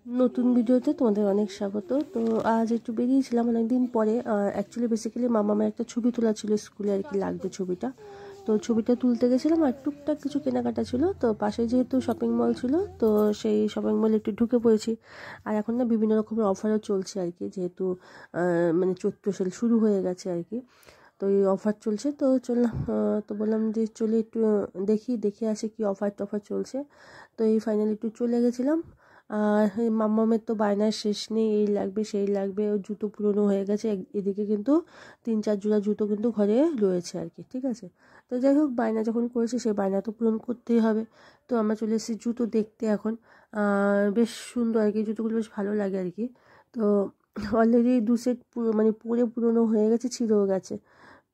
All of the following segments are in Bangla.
নতুন ভিডিওতে তোমাদের অনেক স্বাগত। তো আজ একটু বেরিয়েছিলাম অনেকদিন পরে। অ্যাকচুয়ালি বেসিক্যালি মামার একটা ছবি তোলা ছিল স্কুলে আর কি, লাগবে ছবিটা। তো ছবিটা তুলতে গেছিলাম আর টুকটাক কিছু কেনাকাটা ছিল। তো পাশে যেহেতু শপিং মল ছিল, তো সেই শপিং মলে একটু ঢুকে পড়েছি। আর এখন না বিভিন্ন রকমের অফারও চলছে আর কি, যেহেতু মানে চৈত্র সেল শুরু হয়ে গেছে আর কি। তো এই অফার চলছে, তো চললাম। তো বললাম যে চলে একটু দেখে আসি কি অফার টফার চলছে। তো এই ফাইনালি একটু চলে গেছিলাম। আর মাম্মামের তো বায়নার শেষ নেই, এই লাগবে সেই লাগবে, ওর জুতো পুরনো হয়ে গেছে। এদিকে কিন্তু 3-4 জোড়া জুতো কিন্তু ঘরে রয়েছে আর কি, ঠিক আছে। তো যাই হোক, বায়না যখন করেছে সেই বায়না তো পূরণ করতেই হবে। তো আমরা চলে এসেছি জুতো দেখতে এখন। বেশ সুন্দর আর কি, জুতোগুলো বেশ ভালো লাগে আর কি। তো অলরেডি 2 সেট মানে পরে পুরনো হয়ে গেছে, ছিঁড়েও গেছে।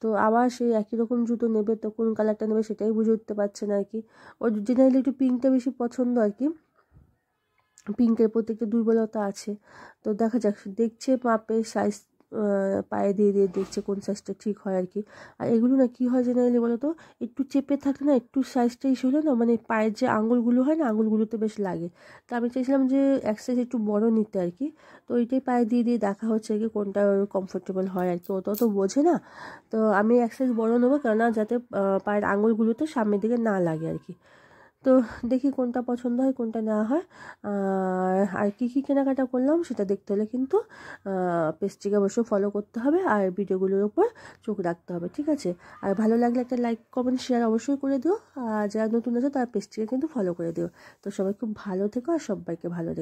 তো আবার সেই একই রকম জুতো নেবে, তো কোন কালারটা নেবে সেটাই বুঝে উঠতে পারছে না আর কি। ওর জেনারেলি একটু পিঙ্কটা বেশি পছন্দ আর কি, পিঙ্কের প্রতি একটু দুর্বলতা আছে। তো দেখা যাক, দেখছে মাপে সাইজ পায়ে দিয়ে দিয়ে দেখছে কোন সাইজটা ঠিক হয় আর কি। আর এগুলো না কী হয় জেনারেলি বলো তো, একটু চেপে থাকলে না, একটু সাইজটা ইস্যু হলে না, মানে পায়ের যে আঙুলগুলো হয় না, আঙুলগুলোতে বেশ লাগে। তো আমি চাইছিলাম যে এক সাইজ একটু বড় নিতে আর কি। তো ওইটাই পায়ে দিয়ে দিয়ে দেখা হচ্ছে আর কি কোনটা কমফোর্টেবল হয় আর কি, ও তো বোঝে না। তো আমি এক সাইজ বড় নেবো, কেননা যাতে পায়ের আঙুলগুলোতে সামনের দিকে না লাগে আর কি। তো দেখি কোনটা পছন্দ হয় কোনটা নেওয়া হয়। আর কী কী কেনাকাটা করলাম সেটা দেখতে হলে কিন্তু পেজটিকে অবশ্যই ফলো করতে হবে, আর ভিডিওগুলোর উপর চোখ রাখতে হবে, ঠিক আছে। আর ভালো লাগলে একটা লাইক কমেন্ট শেয়ার অবশ্যই করে দিও। আর যারা নতুন আছে তারা পেজটিকে কিন্তু ফলো করে দিও। তো সবাই খুব ভালো থেকো আর সবাইকে ভালো দেখো।